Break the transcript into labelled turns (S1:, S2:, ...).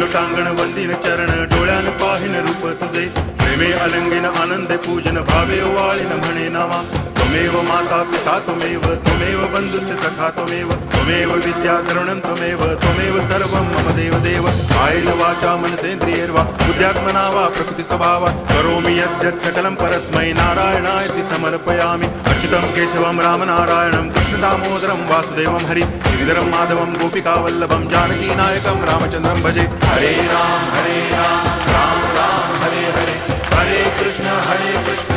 S1: लोटांगण वंदिन चरण डोळ्यान पाहिन रूप तुझे प्रेमे अलंगिन आनंद पूजन भावे वाळीन म्हणे नावा त्वमेव माता पिता त्वमेव बंधुश्च सखा त्वमेव विद्या करुणं त्वमेव सर्वं मम देव कायेन वाचा मनसेन्द्रियैर्वा बुद्ध्यात्मना वा प्रकृति स्वभावात् करोमि यद्यत् सकलं परस्मै नारायणायति समर्पयामि अच्युतं केशवं रामनारायणं कृष्णदामोदरं वासुदेवं हरि गिरिधरं माधवं गोपिकावल्लभं जानकीनायकं रामचन्द्रं भजे हरे राम राम राम हरे हरे हरे कृष्ण